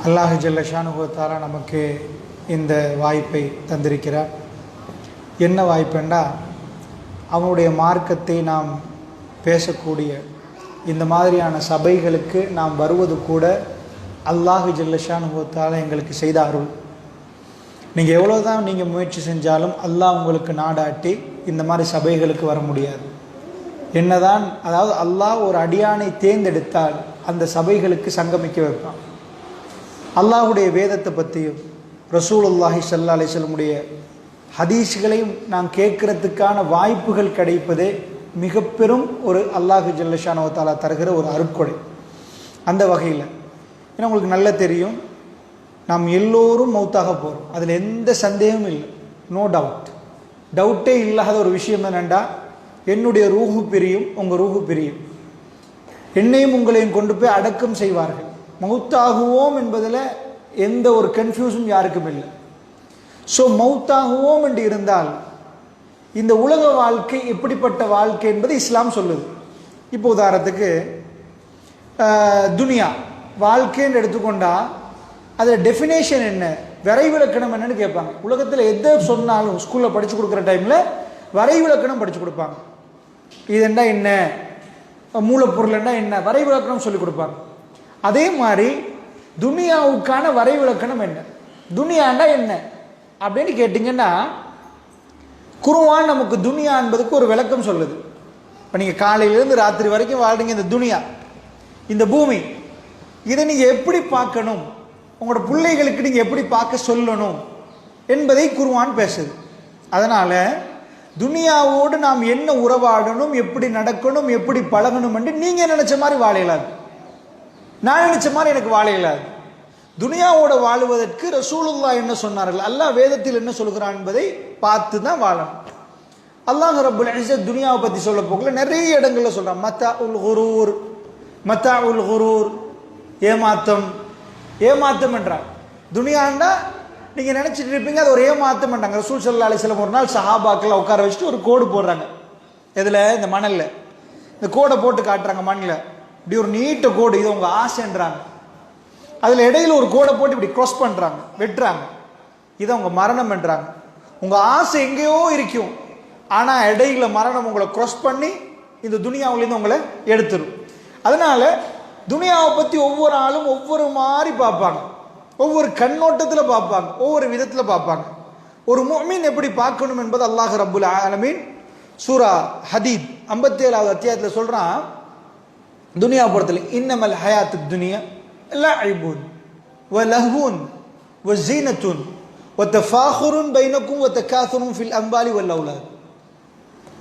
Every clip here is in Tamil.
அல்லாஹ் ஜல்ல ஷானுஹு தஆலா நமக்கு இந்த வாய்ப்பை தந்திருக்கிறார். என்ன வாய்ப்புண்டா, அவனுடைய மார்க்கத்தை நாம் பேசக்கூடிய இந்த மாதிரியான சபைகளுக்கு நாம் வருவது கூட அல்லாஹ் ஜல்ல ஷானுஹு தஆலா எங்களுக்கு செய்த அருள். நீங்கள் எவ்வளோதான் நீங்கள் முயற்சி செஞ்சாலும் அல்லாஹ் உங்களுக்கு நாடாட்டி இந்த மாதிரி சபைகளுக்கு வர முடியாது. என்னதான், அதாவது அல்லாஹ் ஒரு அடியானை தேர்ந்தெடுத்தால் அந்த சபைகளுக்கு சங்கமிக்க வைப்பான். அல்லாஹுடைய வேதத்தை பற்றியும் ரசூலுல்லாஹி ஸல்லல்லாஹு அலைஹி வஸல்லமுடைய ஹதீஸ்களையும் நாம் கேட்கறதுக்கான வாய்ப்புகள் கிடைப்பதே மிக பெரும் ஒரு அல்லாஹ் ஜல்ல ஷானுஹு தஆலா தருகிற ஒரு அருட்கொடை. அந்த வகையில் ஏன்னா உங்களுக்கு நல்லா தெரியும், நாம் எல்லோரும் மௌத்தாக போகிறோம், அதில் எந்த சந்தேகமும் இல்லை, நோ டவுட்டே இல்லாத ஒரு விஷயம் என்னென்னா, என்னுடைய ரூஹு பிரியும், உங்கள் ரூஹு பிரியும், என்னையும் உங்களையும் கொண்டு போய் அடக்கம் செய்வார்கள். மௌத்தாகுவோம் என்பதில் எந்த ஒரு கன்ஃபியூஸும் யாருக்கும் இல்லை. ஸோ மௌத்தாகுவோம் என்று இருந்தால் இந்த உலக வாழ்க்கை எப்படிப்பட்ட வாழ்க்கை என்பது இஸ்லாம் சொல்லுது. இப்போ உதாரணத்துக்கு துனியா வாழ்க்கைன்னு எடுத்துக்கொண்டா அதில் டெஃபினேஷன் என்ன, வரைவிலக்கணம் என்னன்னு கேட்பாங்க. உலகத்தில் எதை சொன்னாலும் ஸ்கூலில் படித்து கொடுக்குற டைமில் வரைவிலக்கணம் படித்து கொடுப்பாங்க. இதுண்டா என்ன, மூலப்பொருள்னா என்ன, வரைவிலக்கணம் சொல்லி கொடுப்பாங்க. அதே மாதிரி துனியாவுக்கான வரைவிலக்கணம் என்ன, துனியாண்டா என்ன அப்படின்னு கேட்டிங்கன்னா, குர்ஆன் நமக்கு துனியா என்பதுக்கு ஒரு விளக்கம் சொல்லுது. இப்போ நீங்கள் காலையிலேருந்து ராத்திரி வரைக்கும் வாழ்றீங்க, இந்த துனியா, இந்த பூமி, இதை நீங்கள் எப்படி பார்க்கணும், உங்களோட பிள்ளைகளுக்கு நீங்கள் எப்படி பார்க்க சொல்லணும் என்பதை குர்ஆன் பேசுது. அதனால் துனியாவோடு நாம் என்ன உறவாடணும், எப்படி நடக்கணும், எப்படி பழகணும் என்று நீங்கள் நினச்ச மாதிரி வாழ இயலாது, நான் நினச்ச மாதிரி எனக்கு வாழ இயலாது. துனியாவோட வாழுவதற்கு ரசூலுல்லாஹ் என்ன சொன்னார்கள், அல்லாஹ் வேதத்தில் என்ன சொல்கிறான் என்பதை பார்த்து தான் வாழணும். அல்லாஹ் ரப்புல் இஸ்ஸத் துனியாவை பற்றி சொல்ல போகல நிறைய இடங்களில் சொல்கிறான். மத்தாஉல் குரூர், ஏமாத்தம் என்றார். துனியாண்டா நீங்கள் நினச்சிட்டு இருப்பீங்க அது ஒரு ஏமாத்தம் என்றாங்க. ரசூல் ஸல்லல்லாஹு அலைஹி வஸல்லம் ஒரு நாள் சஹாபாக்களை உட்கார வச்சுட்டு ஒரு கோடு போடுறாங்க. இதில் இந்த மணலில் இந்த கோடை போட்டு காட்டுறாங்க. மண்ணில் இப்படி ஒரு நீட்ட கோடு, இது உங்கள் ஆசைன்றாங்க. அதில் இடையில ஒரு கோடை போட்டு இப்படி க்ராஸ் பண்ணுறாங்க, வெட்டுறாங்க, இதை உங்கள் மரணம் என்றாங்க. உங்கள் ஆசை எங்கேயோ இருக்கும், ஆனால் இடையில மரணம் உங்களை க்ராஸ் பண்ணி இந்த துனியாவிலேருந்து உங்களை எடுத்துரும். அதனால துனியாவை பற்றி ஒவ்வொரு ஆளும் ஒவ்வொரு மாதிரி பார்ப்பாங்க, ஒவ்வொரு கண்ணோட்டத்தில் பார்ப்பாங்க, ஒவ்வொரு விதத்தில் பார்ப்பாங்க. ஒரு முஃமின் எப்படி பார்க்கணும் என்பது அல்லாஹ் ரப்புல் ஆலமீன் சூரா ஹதீத் 57வது அத்தியாயத்தில் சொல்கிறான். துனியா பொறுத்தல இன்னமல் ஹயாத்து துனியா லஅபுன் வ லஹ்வுன் வ ஸீனத்துன் வ தஃபாகுருன் பைனக்கும் வ தகாசுருன் ஃபில் அம்வாலி வல் அவுலாத்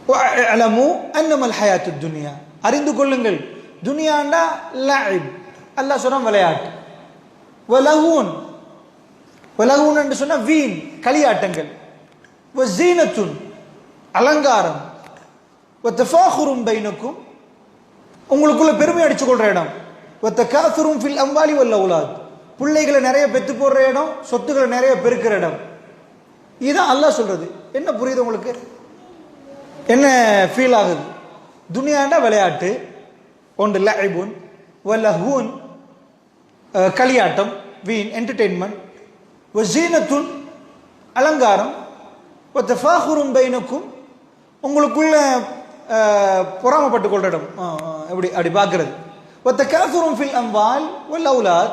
வ அலமு அன்னமல் ஹயாத்து துனியா, அறிந்து கொள்ளுங்கள் துனியாண்டா லஅப், அல்லாஹ் சொல்றான் விளையாட்டு, வ லஹ்வுன் என்று சொன்னா வீண் களியாட்டங்கள், வ ஸீனத்துன் அலங்காரம், வ தஃபாகுருன் பைனக்கும் உங்களுக்குள்ள பெருமை அடிச்சு கொள்ற இடம், வத்தகாசுரும் ஃபில் அம்வாலி வல் அவுலாத் பிள்ளைகளை நிறைய பெற்று போடுற இடம், சொத்துக்களை நிறைய பெருக்கிற இடம். இதுதான் அல்லாஹ் சொல்றது. என்ன புரியுது உங்களுக்கு, என்ன ஃபீல் ஆகுது? துனியாண்டா விளையாட்டு ஒன்று, லஅபுன் வ லஹ்வுன் களியாட்டம், வீண் என்டர்டெயின்மெண்ட், வ ஸீனத்துன் அலங்காரம், வ தஃபாகுரும் பைனக்கும் உங்களுக்குள்ள பொறாமப்பட்டு கொள்ற இடம், எப்படி அப்படி பார்க்கறது, ஒத்த காசுரும் ஃபில் அம்வால் வல் அவுலாத்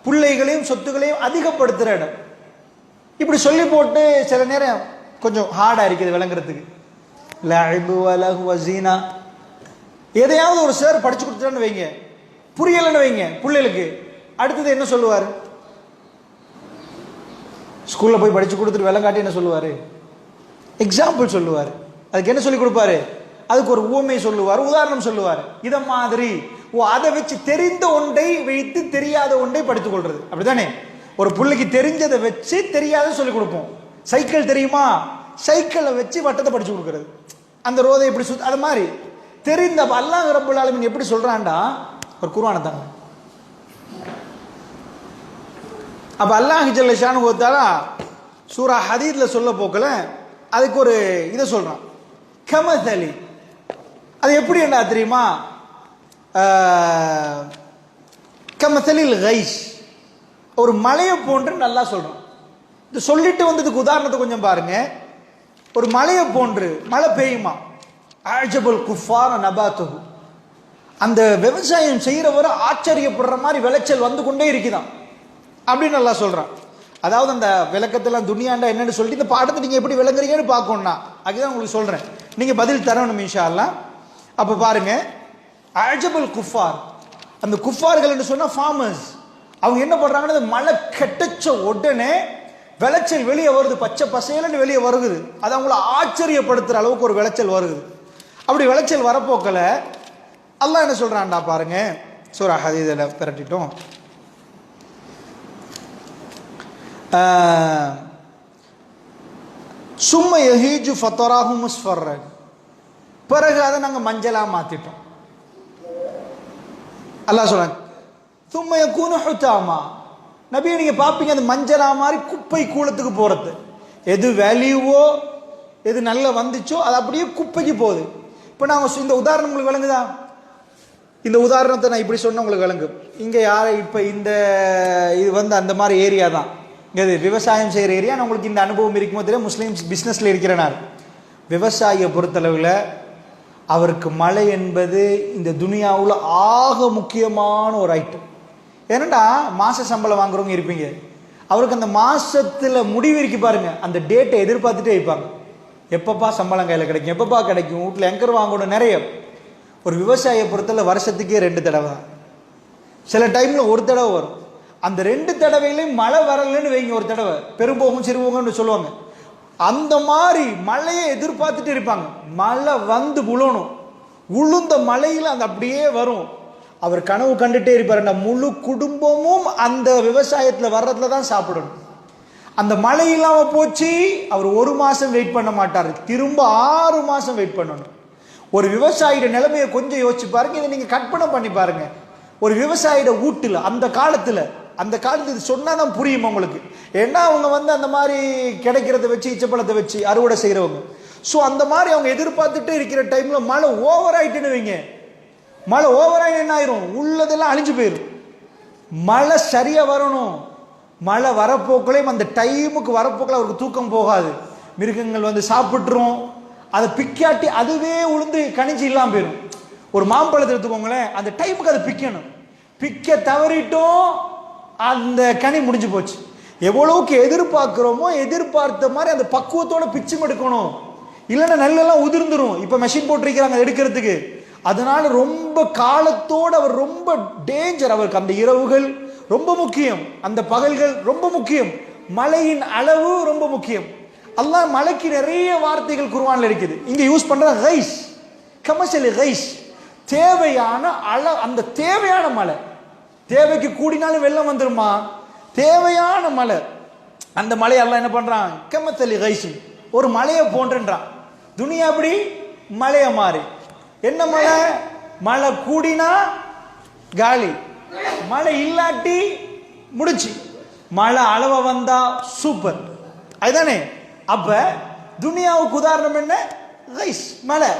பிள்ளைகளையும் சொத்துக்களையும் அதிகப்படுத்துகிற இடம். இப்படி சொல்லி போட்டு சில நேரம் கொஞ்சம் ஹார்டாக இருக்குது விளங்குறதுக்கு. லஅபு வ லஹ்வு வ ஸீனா எதையாவது ஒரு சார் படிச்சு கொடுத்துட்டான்னு வைங்க, புரியலைன்னு வைங்க பிள்ளைகளுக்கு, அடுத்தது என்ன சொல்லுவார்? ஸ்கூலில் போய் படிச்சு கொடுத்துட்டு விளங்காட்டி என்ன சொல்லுவார்? எக்ஸாம்பிள் சொல்லுவார். அதுக்கு என்ன சொல்லி கொடுப்பாரு? அதுக்கு ஒரு ஊமை சொல்லுவார், உதாரணம் சொல்லுவார். இதை மாதிரி அதை வச்சு தெரிந்த ஒன்றை வைத்து தெரியாத ஒன்றை படித்துக் கொள்றது, அப்படித்தானே? ஒரு பிள்ளைக்கு தெரிஞ்சதை வச்சு தெரியாத சொல்லி கொடுப்போம். சைக்கிள் தெரியுமா, சைக்கிளை வச்சு வட்டத்தை படிச்சு கொடுக்கறது, அந்த ரோதை எப்படி சுத்த, அது மாதிரி தெரிந்த அல்லாஹ் ரப்புல் ஆலமீன் எப்படி சொல்றான்டா, ஒரு குர்ஆனை தாங்க. அப்ப அல்லாஹ் ஜல்ல ஷானுஹு தஆலா சூரா ஹதீத்ல சொல்ல போக்கல அதுக்கு ஒரு இதை சொல்றான், கமதலி. அது எப்படி என்ன தெரியுமா? கமதலில் கைஸ், ஒரு மலையை போன்று நல்லா சொல்றோம். இது சொல்லிட்டு வந்ததுக்கு உதாரணத்தை கொஞ்சம் பாருங்க. ஒரு மலையை போன்று மழை பெய்யுமா, அஜபுல் குஃபார் நபாத்துஹு, அந்த விவசாயம் செய்யறவரை ஆச்சரியப்படுற மாதிரி விளைச்சல் வந்து கொண்டே இருக்குதான் அப்படின்னு நல்லா சொல்றான். அதாவது அந்த விளக்கத்தெல்லாம் துனியாண்டா என்னன்னு சொல்லிட்டு இந்த பாடத்தை நீங்க எப்படி விளங்குறீங்கன்னு பார்க்கணும்னா அதுதான் உங்களுக்கு சொல்றேன். நீங்க பதில் தரணும் இன்ஷா அல்லாஹ். அப்ப பாருங்க, அஜபுல் குஃபார், அந்த குஃபார்கள் சொன்னா ஃபார்மர்ஸ், அவங்க என்ன பண்றாங்கன்னா மழை கெட்டச்ச உடனே விளைச்சல் வெளியே வருது, பச்சை பசையிலன்னு வெளியே வருகுது. அது அவங்கள ஆச்சரியப்படுத்துற அளவுக்கு ஒரு விளைச்சல் வருது. அப்படி விளைச்சல் வரப்போக்கல அல்லாஹ் என்ன சொல்றான்டா பாருங்க, சூரா ஹதீதுல பிரட்டிட்டோம். சும்ம யஹீஜு ஃபதராஹு முஸ்ஃபர்ரன், பிறகு அதை நாங்கள் மஞ்சளா மாத்திட்டோம். அல்லாஹ் சொல்றாங்க சும்ம யகூனு ஹுதாமா, நபியை நீங்க பார்ப்பீங்க அது மஞ்சளா மாதிரி குப்பை கூலத்துக்கு போறது. எது வேல்யூவோ எது நல்ல வந்துச்சோ அது அப்படியே குப்பைக்கு போகுது. இப்போ நாங்கள் இந்த உதாரணம் உங்களுக்கு விளங்குதா? இந்த உதாரணத்தை நான் இப்படி சொன்ன உங்களுக்கு விளங்கு. இங்கே யாரை இப்போ இந்த இது அந்த மாதிரி ஏரியா தான், இது விவசாயம் செய்கிற ஏரியா. நான் உங்களுக்கு இந்த அனுபவம் இருக்குமோ தெரியல, முஸ்லீம்ஸ் பிஸ்னஸில் இருக்கிறனார். விவசாயியை பொறுத்தளவில் அவருக்கு மழை என்பது இந்த துனியாவில் ஆக முக்கியமான ஒரு ஐட்டம். ஏன்னா மாச சம்பளம் வாங்குறவங்க இருப்பீங்க, அவருக்கு அந்த மாசத்துல முடிவு இருக்கு பாருங்க, அந்த டேட்டை எதிர்பார்த்துட்டே வைப்பாங்க. எப்பப்பா சம்பளம் கையில் கிடைக்கும், எப்பப்பா கிடைக்கும், வீட்டில் எங்கர் வாங்கணும் நிறைய. ஒரு விவசாயியை பொறுத்தல வருஷத்துக்கே 2 தடவை தான், சில டைம்ல ஒரு தடவை வரும். அந்த 2 தடவையிலையும் மழை வரலன்னு வைங்க, ஒரு தடவை பெரும்போகும் சிறுபோகம்னு சொல்லுவாங்க. அந்த மாதிரி மழையை எதிர்பார்த்துட்டு இருப்பாங்க. மழை வந்து உழணும், உளுந்த மழையில் அந்த அப்படியே வரும். அவர் கனவு கண்டுட்டே இருப்பார், முழு குடும்பமும் அந்த விவசாயத்தில் வர்றதுல தான் சாப்பிடணும். அந்த மழை இல்லாம போச்சு, அவர் 1 மாசம் வெயிட் பண்ண மாட்டார், திரும்ப 6 மாசம் வெயிட் பண்ணணும். ஒரு விவசாயியோட நிலைமையை கொஞ்சம் யோசிச்சு பாருங்க, இதை நீங்க கற்பனை பண்ணி பாருங்க. ஒரு விவசாயியோட வீட்டுல அந்த காலத்துல இது சொன்னாதான் புரியும் உங்களுக்கு. ஏன்னா அவங்க அந்த மாதிரி கிடைக்கிறத வச்சு இச்சப்பழத்தை வச்சு அறுவடை செய்யறவங்க. ஸோ அந்த மாதிரி அவங்க எதிர்பார்த்துட்டு இருக்கிற டைம்ல மழை ஓவர் ஆயிட்டுன்னு வைங்க, மழை ஓவர் ஆகி என்ன ஆயிரும், உள்ளதெல்லாம் அழிஞ்சு போயிடும். மழை சரியா வரணும், மழை வரப்போக்களையும் அந்த டைமுக்கு வரப்போக்கில் அவருக்கு தூக்கம் போகாது. மிருகங்கள் சாப்பிட்டுரும், அதை பிக்காட்டி அதுவே உளுந்து கணிஞ்சு இல்லாமல் போயிடும். ஒரு மாம்பழத்தை எடுத்துக்கோங்களேன், அந்த டைமுக்கு அதை பிக்கணும், பிக்க தவறிட்டோம் அந்த கனி முடிஞ்சு போச்சு. எவ்வளவுக்கு எதிர்பார்க்கிறோமோ எதிர்பார்த்த மாதிரி அந்த பக்குவத்தோட பிச்சும் எடுக்கணும், இல்லைன்னா நெல்லெல்லாம் உதிர்ந்துரும். இப்ப மெஷின் போட்டிருக்கிறாங்க எடுக்கிறதுக்கு. அதனால ரொம்ப காலத்தோடு அவர் ரொம்ப டேஞ்சர். அவருக்கு அந்த இரவுகள் ரொம்ப முக்கியம், அந்த பகல்கள் ரொம்ப முக்கியம், மழையின் அளவு ரொம்ப முக்கியம். அல்லாஹ் மழைக்கு நிறைய வார்த்தைகள் குர்ஆன்ல இருக்குது. இங்க யூஸ் பண்ற கைஸ், கமர்ஷியல் கைஸ், தேவையான அந்த தேவையான மழை. தேவைக்கு கூடினாலும் வெள்ளம் வந்துருமா, தேவையான மழை. அந்த மழை அல்லாஹ் என்ன பண்றான், கமத்தலி கைஸ், ஒரு மழையை போன்றான். துனியா அப்படி மழைய மாறி. என்ன மழை, மழை கூடினா காலி, மழை இல்லாட்டி முடிச்சு, மழை அளவ வந்தா சூப்பர், அதுதானே. அப்ப துனியாவுக்கு உதாரணம் என்ன, கைஸ் மழை.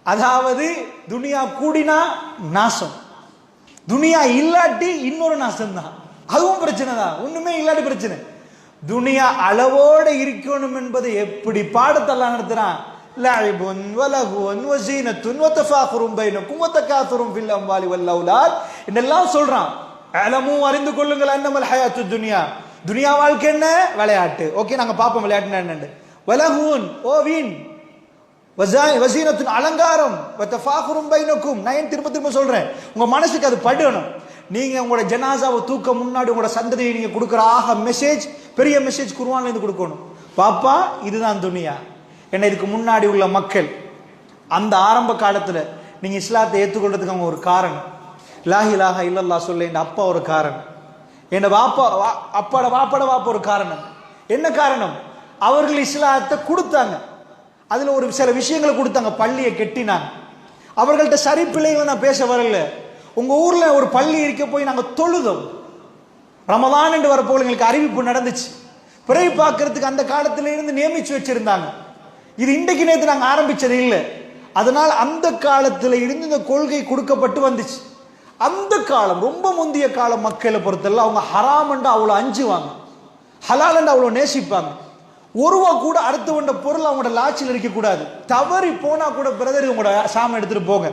அதாவது துனியா கூடினா நாசம், துனியா இல்லாட்டி இன்னொரு நாசம் தான், அதுவும் பிரச்சனை தான். ஒண்ணுமே இல்லாட்டி பிரச்சனை. துனியா அளவோட இருக்கணும் என்பது எப்படி பாடத்தெல்லாம் நடத்துறான். லஅபுன் வலகுன் வஸீனத்துன் வதஃபாகுரும் பைனக்கும் வதகாதுரும் ஃபில் அம்வாலி வல் அவுலாத் இதெல்லாம் சொல்றான். அலமு அறிந்து கொள்ளுங்கள் அன்னமல் ஹயாத்துத் துன்யா, துனியா வாழ்க்கை என்ன, விளையாட்டு. ஓகே, நாங்க பாப்போம் விளையாட்டுனா என்னன்னு. வலகுன் ஓ வீண், வஸீனத்துன் அலங்காரம், வதஃபாகுரும் பைனக்கும். நான் திரும்ப திரும்ப சொல்றேன், உங்க மனசுக்கு அது படணும். நீங்க உங்களோட ஜனாசாவை தூக்க முன்னாடி உங்களோட சந்ததியை நீங்க கொடுக்குற ஆக மெசேஜ், பெரிய மெசேஜ் குர்ஆன்ல இருந்து கொடுக்கணும். பாப்பா இதுதான் துனியா. என்ன, இதுக்கு முன்னாடி உள்ள மக்கள் அந்த ஆரம்ப காலத்துல நீங்க இஸ்லாத்தை ஏற்றுக்கொள்றதுக்கு அவங்க ஒரு காரணம், லா இலாஹ இல்லல்லாஹ் சொல்ல என் அப்பா ஒரு காரணம், என் வாப்பா அப்பாட வாப்பாட வாப்பா ஒரு காரணம். என்ன காரணம், அவர்கள் இஸ்லாத்தை கொடுத்தாங்க, அதுல ஒரு சில விஷயங்களை கொடுத்தாங்க, பள்ளியை கெட்டினாங்க. அவர்கள்ட்ட சரி பிள்ளைகளை நான் பேச வரல. உங்க ஊர்ல ஒரு பள்ளி இருக்க போய் நாங்க தொழுதோம், ரமதான் என்று வரப்போ எங்களுக்கு அறிவிப்பு நடந்துச்சு, பிறை பார்க்கறதுக்கு அந்த காலத்துல இருந்து நியமிச்சு வச்சிருந்தாங்க. இது இன்றைக்கு நேற்று நாங்கள் ஆரம்பிச்சது இல்லை. அதனால் அந்த காலத்தில் இருந்து இந்த கொள்கை கொடுக்கப்பட்டு வந்துச்சு. அந்த காலம் ரொம்ப முந்தைய காலம் மக்களை பொறுத்தல அவங்க ஹராமண்டா அவ்வளோ அஞ்சுவாங்க, ஹலாலண்டா அவ்வளோ நேசிப்பாங்க. ஒருவா கூட அடுத்தவண்ட பொருள் அவங்களோட லாட்சியில் இருக்கக்கூடாது. தவறி போனா கூட பிரதர் உங்களோட சாமம் எடுத்துட்டு போங்க,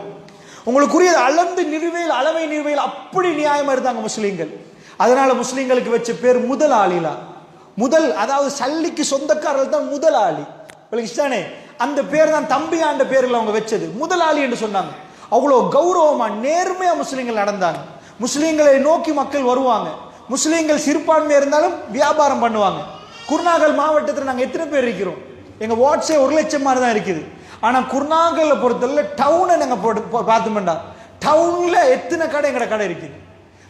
உங்களுக்குரிய அளந்து நிறுவையில் அளவை நிறுவையில் அப்படி நியாயமா இருந்தாங்க முஸ்லீம்கள். அதனால முஸ்லீம்களுக்கு வச்ச பேர் முதலாளிலா. முதல் அதாவது சல்லிக்கு சொந்தக்காரர்கள் தான் முதலாளி. இஷ்டானே அந்த பேர் தான் தம்பியாண்ட பேரில் அவங்க வச்சது முதலாளி என்று சொன்னாங்க. அவ்வளோ கௌரவமா நேர்மையா முஸ்லீம்கள் நடந்தாங்க. முஸ்லீம்களை நோக்கி மக்கள் வருவாங்க. முஸ்லீம்கள் சிறுபான்மையா இருந்தாலும் வியாபாரம் பண்ணுவாங்க. குருநாகல் மாவட்டத்தில் நாங்கள் எத்தனை பேர் இருக்கிறோம்? எங்க வாட்ஸே 1,00,000 மாதிரி தான் இருக்குது. ஆனா குருநாகல்ல பொறுத்தவரை டவுனை நாங்க பார்த்தோம்டா, டவுன்ல எத்தனை கடை எங்கட கடை இருக்குது,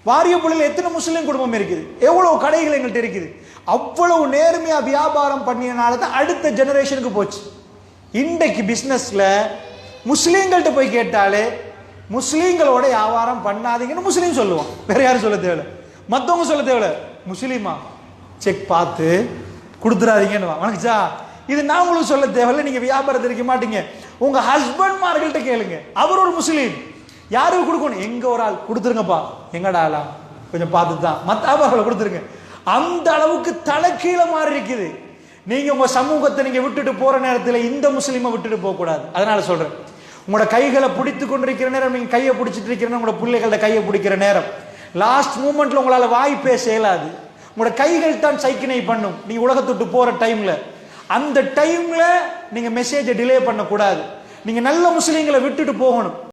வாரியப்புள்ளியில் எத்தனை முஸ்லீம் குடும்பம் இருக்குது, எவ்வளவு கடைகள் எங்கள்கிட்ட இருக்குது. அவ்வளவு நேர்மையா வியாபாரம் பண்ணியனால தான் அடுத்த ஜெனரேஷனுக்கு போச்சு. இன்றைக்கு பிசினஸ்ல முஸ்லீம்கள்ட்ட போய் கேட்டாலே முஸ்லீம்களோட வியாபாரம் பண்ணாதீங்கன்னு முஸ்லீம் சொல்லுவான். வேற யாரும் சொல்ல தேவையில்ல, மற்றவங்க சொல்ல தேவையில்ல. முஸ்லீமா செக் பார்த்து கொடுத்துடாதீங்கன்னு வணக்கச்சா. இது நான் உங்களுக்கு சொல்ல தேவையில்லை, நீங்க வியாபாரத்தில் இருக்க மாட்டீங்க. உங்க ஹஸ்பண்ட் மார்கள்ட்ட கேளுங்க, அவர் ஒரு முஸ்லீம், யாருக்கு கொடுக்கணும்? எங்க ஒரு ஆள் கொடுத்துருங்கப்பா, எங்கடா ஆளா கொஞ்சம் பார்த்து தான் மற்ற வியாபாரங்களை கொடுத்துருங்க. அந்த அளவுக்கு தலைக்கீழ மாறி இருக்குது. நீங்க உங்க சமூகத்தை நீங்க விட்டுட்டு போற நேரத்தில் இந்த முஸ்லீமை விட்டுட்டு போக கூடாது. அதனால சொல்றேன், உங்களோட கைகளை பிடித்து கொண்டிருக்கிற நேரம், நீங்க கையை பிடிச்சிட்டு இருக்கிற உங்களோட பிள்ளைகளோட கையை பிடிக்கிற நேரம், லாஸ்ட் மூமெண்ட்ல உங்களால வாய் பேச இயலாது. உங்களோட கைகள் தான் சைக்கினை பண்ணும். நீங்க உலகத்துட்டு போற டைம்ல, அந்த டைம்ல நீங்க மெசேஜை டிலே பண்ண கூடாது. நீங்க நல்ல முஸ்லீம்களை விட்டுட்டு போகணும்.